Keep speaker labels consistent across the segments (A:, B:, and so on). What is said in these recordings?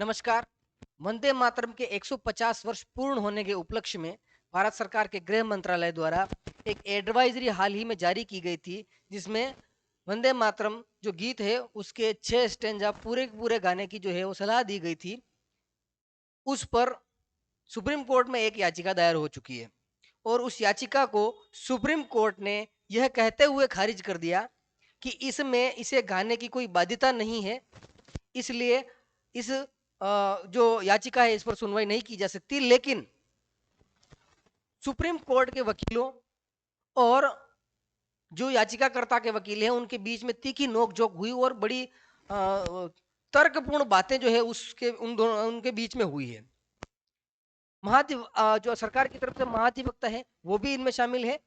A: नमस्कार। वंदे मातरम के 150 वर्ष पूर्ण होने के उपलक्ष्य में भारत सरकार के गृह मंत्रालय द्वारा एक एडवाइजरी हाल ही में जारी की गई थी, जिसमें वंदे मातरम जो गीत है उसके 6 स्टैन्ज़ा पूरे के पूरे गाने की जो है वो सलाह दी गई थी। उस पर सुप्रीम कोर्ट में एक याचिका दायर हो चुकी है और उस याचिका को सुप्रीम कोर्ट ने यह कहते हुए खारिज कर दिया कि इसमें इसे गाने की कोई बाध्यता नहीं है। इसलिए इस जो याचिका है इस पर सुनवाई नहीं की जा सकती। लेकिन सुप्रीम कोर्ट के वकीलों और जो याचिकाकर्ता के वकील हैं उनके बीच में तीखी नोक-झोंक हुई और बड़ी तर्कपूर्ण बातें जो है उसके उन दोनों उनके बीच में हुई है। जो सरकार की तरफ से महाधिवक्ता है वो भी इनमें शामिल है।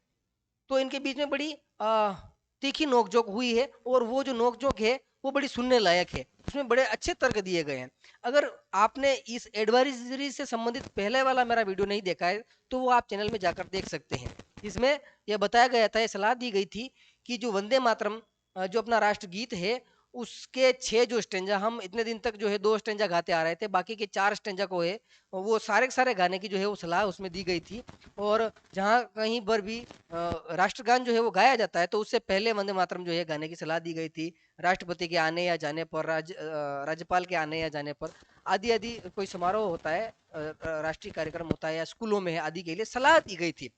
A: तो इनके बीच में बड़ी तीखी नोक-झोंक हुई है और वो जो नोक-झोंक है वो बड़ी सुनने लायक है। उसमें बड़े अच्छे तर्क दिए गए हैं। अगर आपने इस एडवाइजरी से संबंधित पहले वाला मेरा वीडियो नहीं देखा है तो वो आप चैनल में जाकर देख सकते हैं। इसमें यह बताया गया था, ये सलाह दी गई थी कि जो वंदे मातरम जो अपना राष्ट्रगीत है उसके 6 जो स्टैन्ज़ा हम इतने दिन तक जो है 2 स्टैन्ज़ा गाते आ रहे थे, बाकी के 4 स्टैन्ज़ा को है वो सारे के सारे गाने की जो है वो सलाह उसमें दी गई थी। और जहाँ कहीं पर भी राष्ट्रगान जो है वो गाया जाता है तो उससे पहले वंदे मातरम जो है गाने की सलाह दी गई थी। राष्ट्रपति के आने या जाने पर, राज्यपाल के आने या जाने पर, आदि आदि कोई समारोह होता है, राष्ट्रीय कार्यक्रम होता है या स्कूलों में है आदि के लिए सलाह दी गई थी।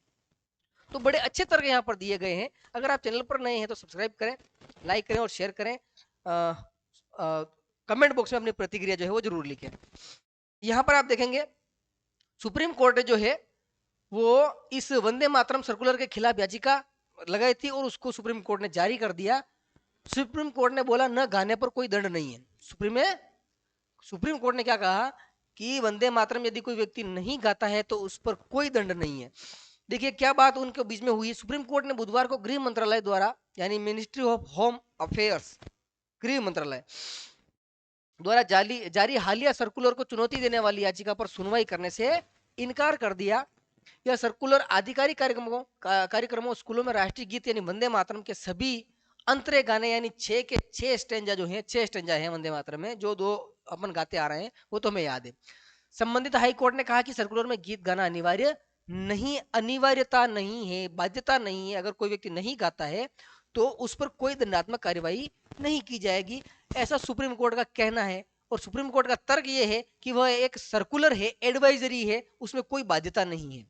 A: तो बड़े अच्छे तर्क यहाँ पर दिए गए हैं। अगर आप चैनल पर नए हैं तो सब्सक्राइब करें, लाइक करें और शेयर करें। कमेंट बॉक्स में अपनी प्रतिक्रिया जो है वो जरूर लिखें। यहाँ पर आप देखेंगे सुप्रीम कोर्ट जो है वो इस वंदे मातरम सर्कुलर के खिलाफ याचिका लगाई थी और उसको सुप्रीम कोर्ट ने जारी कर दिया। सुप्रीम कोर्ट ने बोला न गाने पर कोई दंड नहीं है। सुप्रीम कोर्ट ने क्या कहा कि वंदे मातरम यदि कोई व्यक्ति नहीं गाता है तो उस पर कोई दंड नहीं है। देखिए क्या बात उनके बीच में हुई। सुप्रीम कोर्ट ने बुधवार को गृह मंत्रालय द्वारा यानी मिनिस्ट्री ऑफ होम अफेयर्स, गृह मंत्रालय द्वारा जारी हालिया सर्कुलर को चुनौती देने वाली याचिका पर सुनवाई करने से इनकार कर दिया। यह सर्कुलर आधिकारिक कार्यक्रमों स्कूलों में राष्ट्रीय गीत यानी वंदे मातरम के सभी अंतरे गाने यानी 6 के 6 स्टैन्जा जो हैं, 6 स्टैन्जा हैं वंदे मातरम में, जो 2 अपन गाते आ रहे हैं वो तो हमें याद है। संबंधित हाई कोर्ट ने कहा कि सर्कुलर में गीत गाना अनिवार्यता नहीं है, बाध्यता नहीं है। अगर कोई व्यक्ति नहीं गाता है तो उस पर कोई दंडात्मक कार्यवाही नहीं की जाएगी, ऐसा सुप्रीम कोर्ट का कहना है। और सुप्रीम कोर्ट का तर्क ये है कि वह एक सर्कुलर है, एडवाइजरी है, उसमें कोई बाध्यता नहीं है।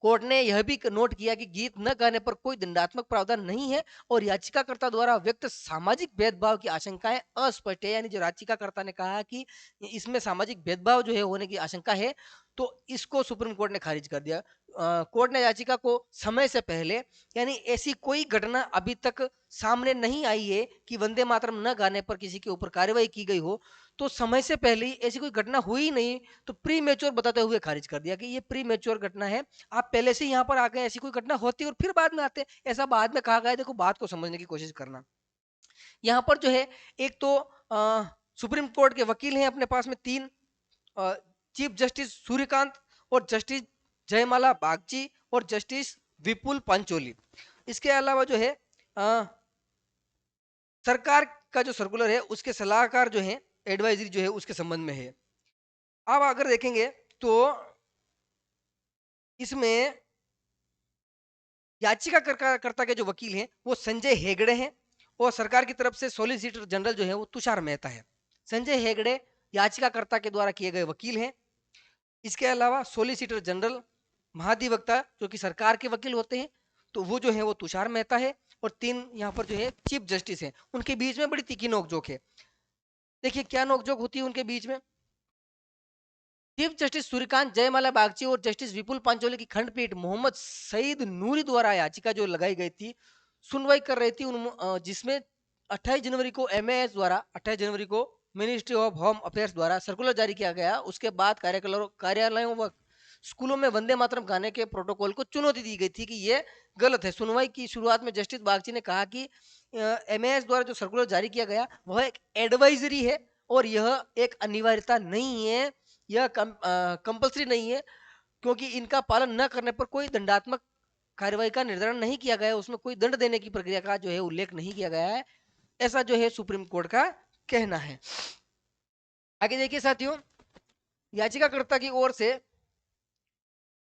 A: कोर्ट ने यह भी नोट किया कि गीत न गाने पर कोई दंडात्मक प्रावधान नहीं है और याचिकाकर्ता द्वारा व्यक्त सामाजिक भेदभाव की आशंकाएं अस्पष्ट है। यानी जो याचिकाकर्ता ने कहा कि इसमें सामाजिक भेदभाव जो है होने की आशंका है, तो इसको सुप्रीम कोर्ट ने खारिज कर दिया। कोर्ट ने याचिका को समय से पहले, यानी ऐसी कोई घटना अभी तक सामने नहीं आई है कि वंदे मातरम न गाने पर किसी के ऊपर कार्रवाई की गई हो, तो समय से पहले ही ऐसी कोई घटना हुई नहीं, तो प्री मेच्योर बताते हुए खारिज कर दिया कि ये प्री मेच्योर घटना है। आप पहले से यहाँ पर आ गए, ऐसी कोई घटना होती और फिर बाद में आते, ऐसा बाद में कहा गया। देखो बात को समझने की कोशिश करना। यहाँ पर जो है एक तो सुप्रीम कोर्ट के वकील हैं अपने पास में 3, चीफ जस्टिस सूर्यकांत और जस्टिस जयमाला बागची और जस्टिस विपुल पंचोली। इसके अलावा जो है सरकार का जो सर्कुलर है उसके सलाहकार जो है, एडवाइजरी जो है उसके संबंध में है। अब अगर देखेंगे तो इसमें याचिकाकर्ता के जो वकील हैं वो संजय हेगड़े हैं और सरकार की तरफ से सॉलिसिटर जनरल जो है वो तुषार मेहता है। संजय हेगड़े याचिकाकर्ता के द्वारा किए गए वकील हैं। इसके अलावा सॉलिसिटर जनरल, महाधिवक्ता जो कि सरकार के वकील होते हैं, तो वो जो है वो तुषार मेहता है। और 3 यहाँ पर जो है चीफ जस्टिस हैं। उनके बीच में बड़ी तीखी नोकझोंक है। देखिए क्या नोकझोंक होती है उनके बीच में। चीफ जस्टिस सूर्यकांत, जयमाला बागची और जस्टिस विपुल पांचोली की खंडपीठ मोहम्मद सईद नूरी द्वारा याचिका जो लगाई गई थी, सुनवाई कर रही थी जिसमें 28 जनवरी को एमएएस द्वारा, 28 जनवरी को मिनिस्ट्री ऑफ होम अफेयर्स द्वारा सर्कुलर जारी किया गया। उसके बाद कार्यालयों व स्कूलों में वंदे मातरम गाने के प्रोटोकॉल को चुनौती दी गई थी कि ये गलत है। सुनवाई की शुरुआत में जस्टिस बागची ने कहा कि एमएएस द्वारा जो सर्कुलर जारी किया गया वह एक एडवाइजरी है और यह एक अनिवार्यता नहीं है, यह कंपल्सरी नहीं है, क्योंकि इनका पालन न करने पर कोई दंडात्मक कार्रवाई का निर्धारण नहीं किया गया है, उसमें कोई दंड देने की प्रक्रिया का जो है उल्लेख नहीं किया गया है, ऐसा जो है सुप्रीम कोर्ट का कहना है। आगे देखिए साथियों, याचिकाकर्ता की ओर से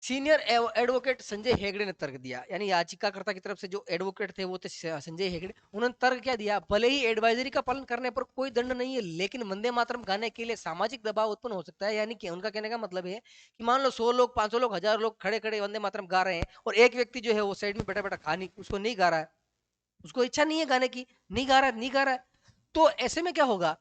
A: सीनियर एडवोकेट संजय हेगड़े ने तर्क दिया, यानी याचिकाकर्ता की तरफ से जो एडवोकेट थे वो थे संजय हेगड़े। उन्होंने तर्क क्या दिया, भले ही एडवाइजरी का पालन करने पर कोई दंड नहीं है, लेकिन वंदे मातरम गाने के लिए सामाजिक दबाव उत्पन्न हो सकता है। यानी कि उनका कहने का मतलब है कि मान लो 100 लोग, 500 लोग, 1000 लोग खड़े खड़े वंदे मातरम गा रहे हैं और एक व्यक्ति जो है वो साइड में बैठा बैठा खा नहीं, उसको नहीं गा रहा है, उसको इच्छा नहीं है गाने की, नहीं गा रहा है, नहीं गा रहा है, तो ऐसे में क्या होगा,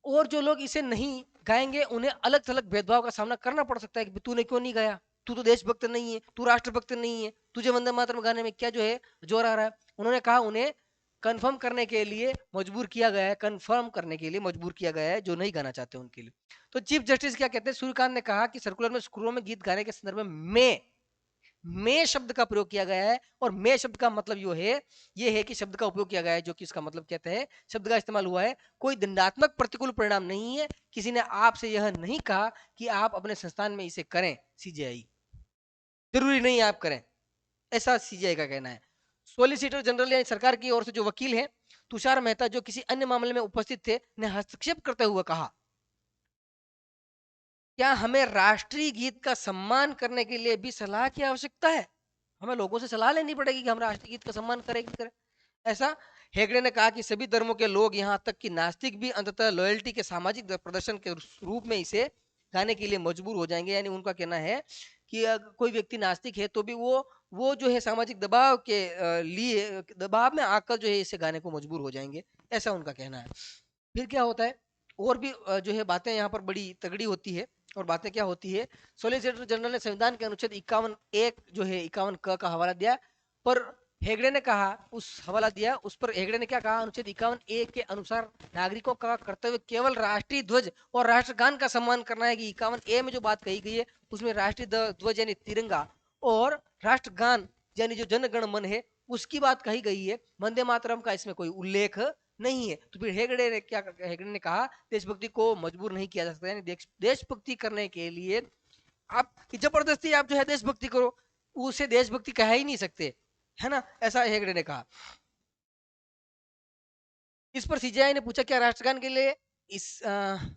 A: और जो लोग इसे नहीं गाएंगे उन्हें अलग थलग भेदभाव का सामना करना पड़ सकता है कि तूने क्यों नहीं गाया, तू तो देशभक्त नहीं है, तू राष्ट्रभक्त नहीं है, तुझे वंदे मातरम गाने में क्या जो है जोर आ रहा है। उन्होंने कहा उन्हें कंफर्म करने के लिए मजबूर किया गया है, कंफर्म करने के लिए मजबूर किया गया है जो नहीं गाना चाहते उनके लिए। तो चीफ जस्टिस क्या कहते हैं, सूर्यकांत ने कहा कि सर्कुलर में स्क्रूओं में गीत गाने के संदर्भ में मैं शब्द का प्रयोग किया गया है, और मैं शब्द का मतलब ये है कि शब्द का उपयोग किया गया है जो कि इसका मतलब कहते हैं, शब्द का इस्तेमाल हुआ है, कोई दंडात्मक प्रतिकूल परिणाम नहीं है, किसी ने आपसे यह नहीं कहा कि आप अपने संस्थान में इसे करें, सीजेआई जरूरी नहीं आप करें, ऐसा सीजेआई का कहना है। सॉलिसिटर जनरल यानी सरकार की ओर से जो वकील है तुषार मेहता, जो किसी अन्य मामले में उपस्थित थे, ने हस्तक्षेप करते हुए कहा, क्या हमें राष्ट्रीय गीत का सम्मान करने के लिए भी सलाह की आवश्यकता है, हमें लोगों से सलाह लेनी पड़ेगी कि हम राष्ट्रीय गीत का सम्मान करें कि करें। ऐसा हेगड़े ने कहा कि सभी धर्मों के लोग, यहाँ तक कि नास्तिक भी अंततः लॉयल्टी के सामाजिक प्रदर्शन के रूप में इसे गाने के लिए मजबूर हो जाएंगे। यानी उनका कहना है कि अगर कोई व्यक्ति नास्तिक है तो भी वो जो है सामाजिक दबाव के लिए दबाव में आकर जो है इसे गाने को मजबूर हो जाएंगे, ऐसा उनका कहना है। फिर क्या होता है, और भी जो है बातें यहाँ पर बड़ी तगड़ी होती है, और बातें क्या होती है, सोलिसिटर जनरल ने संविधान के अनुच्छेद 51(1) जो है 51(क) का हवाला दिया, पर हेगड़े ने कहा, उस हवाला दिया उस पर हेगड़े ने क्या कहा, अनुच्छेद 51(1) के अनुसार नागरिकों का कर्तव्य केवल राष्ट्रीय ध्वज और राष्ट्रगान का सम्मान करना है। कि 51(a) में जो बात कही गई है उसमें राष्ट्रीय ध्वज यानी तिरंगा और राष्ट्रगान यानी जो जन गण मन है उसकी बात कही गई है, वंदे मातरम का इसमें कोई उल्लेख नहीं है। तो फिर हेगड़े ने कहा देशभक्ति को मजबूर नहीं किया जा सकता, यानी देशभक्ति करने के लिए आप जबरदस्ती आप जो है देशभक्ति करो, उसे देशभक्ति कह ही नहीं सकते, है ना, ऐसा हेगड़े ने कहा। इस पर सीजेआई ने पूछा क्या राष्ट्रगान के लिए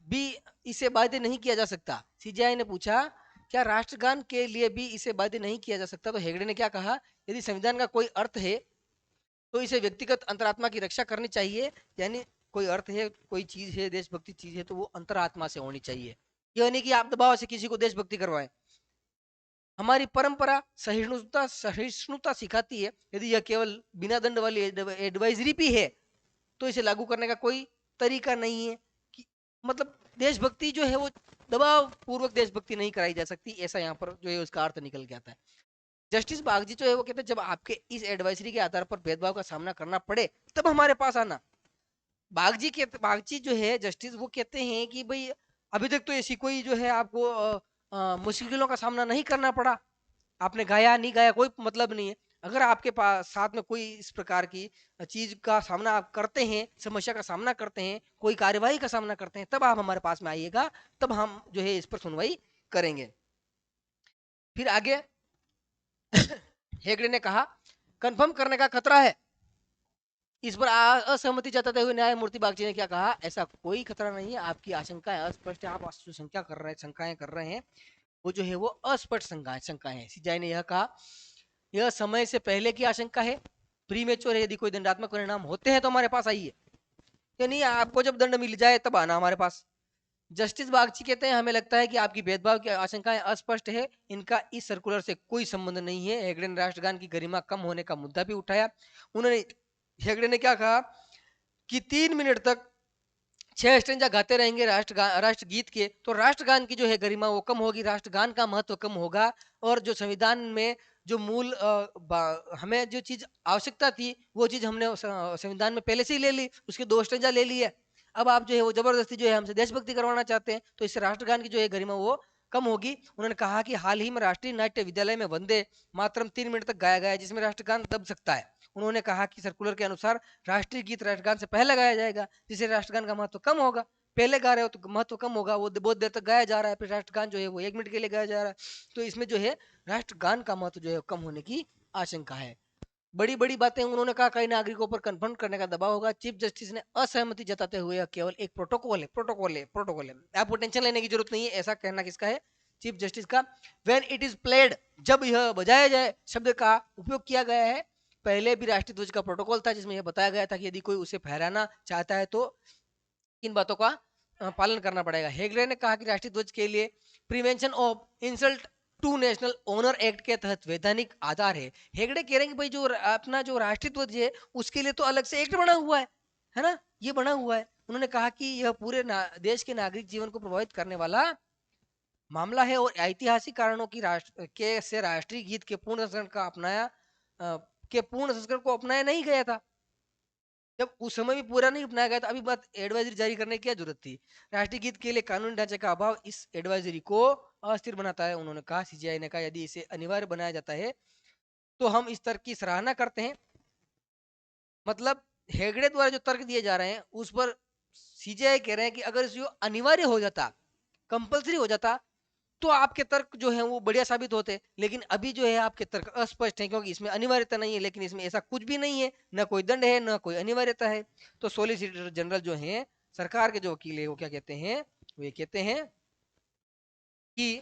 A: भी इसे बाध्य नहीं किया जा सकता, सीजेआई ने पूछा क्या राष्ट्रगान के लिए भी इसे बाध्य नहीं किया जा सकता, तो हेगड़े ने क्या कहा, यदि संविधान का कोई अर्थ है तो इसे व्यक्तिगत अंतरात्मा की रक्षा करनी चाहिए, यानी कोई अर्थ है, कोई चीज है, देशभक्ति चीज है, तो वो अंतरात्मा से होनी चाहिए, यह नहीं कि आप दबाव से किसी को देशभक्ति करवाएं। हमारी परंपरा सहिष्णुता सहिष्णुता सिखाती है, यदि यह केवल बिना दंड वाली एडवाइजरी भी है तो इसे लागू करने का कोई तरीका नहीं है, कि मतलब देशभक्ति जो है वो दबाव पूर्वक देशभक्ति नहीं कराई जा सकती, ऐसा यहाँ पर जो है उसका अर्थ निकल के आता है। जस्टिस बागजी जो है वो कहते हैं जब आपके इस एडवाइजरी के आधार पर भेदभाव का सामना करना पड़े तब हमारे पास आना। बागजी जो है जस्टिस वो कहते हैं कि भाई अभी तक तो ऐसी कोई जो है आपको मुश्किलों का सामना नहीं करना पड़ा, आपने गाया नहीं गाया कोई मतलब नहीं है, अगर आपके पास साथ में कोई इस प्रकार की चीज का सामना आप करते हैं, समस्या का सामना करते हैं, कोई कार्यवाही का सामना करते हैं, तब आप हमारे पास में आइएगा, तब हम जो है इस पर सुनवाई करेंगे। फिर आगे हेगड़े ने कहा कंफर्म करने का खतरा है, इस पर असहमति जताते हुए न्यायमूर्ति बागची ने क्या कहा, ऐसा कोई खतरा नहीं है, आपकी आशंकाएं अस्पष्ट है, आप शंका कर रहे हैं, शंकाएं कर रहे हैं, वो जो है वो अस्पष्ट शंकाएं हैं। सीजेआई ने यह कहा यह समय से पहले की आशंका है, प्रीमेच्योर है, यदि कोई दंडात्मक परिणाम होते हैं तो हमारे पास आइए, यानी आपको जब दंड मिल जाए तब आना हमारे पास। जस्टिस बागची कहते हैं हमें लगता है कि आपकी भेदभाव की आशंकाएं अस्पष्ट है, इनका इस सर्कुलर से कोई संबंध नहीं है। हेगड़े ने राष्ट्रगान की गरिमा कम होने का मुद्दा भी उठाया, उन्होंने हेगड़े ने क्या कहा कि 3 मिनट तक 6 स्टेंजा गाते रहेंगे राष्ट्रगीत के तो राष्ट्रगान की जो है गरिमा वो कम होगी, राष्ट्रगान का महत्व कम होगा, और जो संविधान में जो मूल हमें जो चीज आवश्यकता थी वो चीज हमने संविधान में पहले से ही ले ली, उसके 2 स्टेंजा ले लिए, अब आप जो है वो जबरदस्ती जो है हमसे देशभक्ति करवाना चाहते हैं, तो इससे राष्ट्रगान की जो है गरिमा वो कम होगी। उन्होंने कहा कि हाल ही में राष्ट्रीय नाट्य विद्यालय में वंदे मातरम 3 मिनट तक गाया गया जिसमें राष्ट्रगान दब सकता है। उन्होंने कहा कि सर्कुलर के अनुसार राष्ट्रीय गीत राष्ट्रगान से पहले गाया जाएगा, जिससे राष्ट्रगान का महत्व कम होगा, पहले गा रहे हो तो महत्व कम होगा, वो बहुत देर तक गाया जा रहा है, फिर राष्ट्रगान जो है वो 1 मिनट के लिए गाया जा रहा है, तो इसमें जो है राष्ट्रगान का महत्व जो है कम होने की आशंका है। बड़ी बड़ी बातें उन्होंने कहा कई नागरिकों पर कन्फ्रंट करने का दबाव होगा। चीफ जस्टिस ने असहमति जताते हुए यह केवल एक प्रोटोकॉल है, आपको टेंशन लेने की जरूरत नहीं है, ऐसा कहना किसका है, चीफ जस्टिस का। व्हेन इट इज प्लेड, जब यह बजाया जाए शब्द का उपयोग किया गया है। पहले भी राष्ट्रीय ध्वज का प्रोटोकॉल था जिसमें यह बताया गया था कि यदि कोई उसे फहराना चाहता है तो इन बातों का पालन करना पड़ेगा। हेगड़े ने कहा कि राष्ट्रीय ध्वज के लिए prevention of insult to national honour act के तहत वैधानिक आधार है। हेगड़े कह रहे हैं कि भाई जो अपना जो राष्ट्रीय ध्वज है उसके लिए तो अलग से एक्ट बना हुआ है ना, ये बना हुआ है। उन्होंने कहा कि यह पूरे देश के नागरिक जीवन को प्रभावित करने वाला मामला है और ऐतिहासिक कारणों की राष्ट्रीय गीत के पूर्ण संस्करण का के पूर्ण संस्करण को अपनाया नहीं गया था। जब उस समय भी पूरा नहीं अपनाया गया था, अभी बात एडवाइजरी जारी करने की क्या जरूरत थी। राष्ट्रीय गीत के लिए कानूनी ढांचे का अभाव इस एडवाइजरी को अस्थिर बनाता है। उन्होंने कहा, सीजीआई ने कहा, यदि इसे अनिवार्य बनाया जाता है तो हम इस तर्क की सराहना करते हैं। मतलब हेगड़े द्वारा जो तर्क दिए जा रहे हैं उस पर सीजीआई कह रहे हैं कि अगर इसको अनिवार्य हो जाता, कंपलसरी हो जाता, तो आपके तर्क जो है वो बढ़िया साबित होते। लेकिन अभी जो है आपके तर्क अस्पष्ट है क्योंकि इसमें अनिवार्यता नहीं है। लेकिन इसमें ऐसा कुछ भी नहीं है, ना कोई दंड है ना कोई अनिवार्यता है। तो सोलिसिटर जनरल जो है, सरकार के जो वकील है, वो क्या कहते हैं, वो ये कहते हैं कि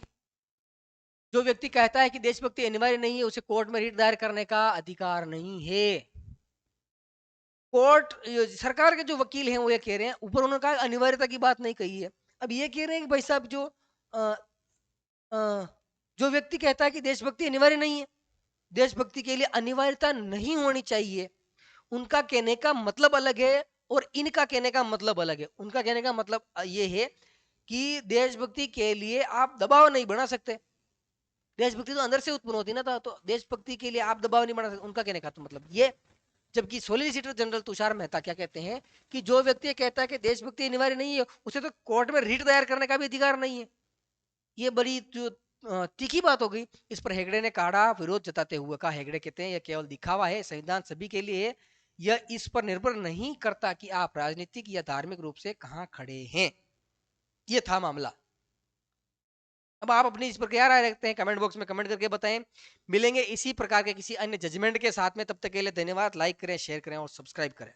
A: जो व्यक्ति कहता है कि देशभक्ति अनिवार्य नहीं है उसे कोर्ट में रिट दायर करने का अधिकार नहीं है। कोर्ट, सरकार के जो वकील हैं वो ये कह रहे हैं, ऊपर उन्होंने कहा अनिवार्यता की बात नहीं कही है। अब ये कह रहे हैं कि भाई साहब जो व्यक्ति कहता है कि देशभक्ति अनिवार्य नहीं है, देशभक्ति के लिए अनिवार्यता नहीं होनी चाहिए, उनका कहने का मतलब अलग है और इनका कहने का मतलब अलग है। उनका कहने का मतलब ये है कि देशभक्ति के लिए आप दबाव नहीं बना सकते, देशभक्ति तो अंदर से उत्पन्न होती ना था, तो देशभक्ति के लिए आप दबाव नहीं बना सकते, उनका कहने का तो मतलब ये। जबकि सोलिसिटर जनरल तुषार मेहता क्या कहते हैं कि जो व्यक्ति कहता है कि देशभक्ति अनिवार्य नहीं है उसे तो कोर्ट में रिट दायर करने का भी अधिकार नहीं है। ये बड़ी जो तीखी बात हो गई। इस पर हेगड़े ने कड़ा विरोध जताते हुए कहा, हेगड़े कहते हैं यह केवल दिखावा है, संविधान सभी के लिए है, यह इस पर निर्भर नहीं करता कि आप राजनीतिक या धार्मिक रूप से कहां खड़े हैं। ये था मामला। अब आप अपनी इस पर क्या राय रखते हैं कमेंट बॉक्स में कमेंट करके बताएं। मिलेंगे इसी प्रकार के किसी अन्य जजमेंट के साथ में, तब तक के लिए धन्यवाद। लाइक करें, शेयर करें और सब्सक्राइब करें।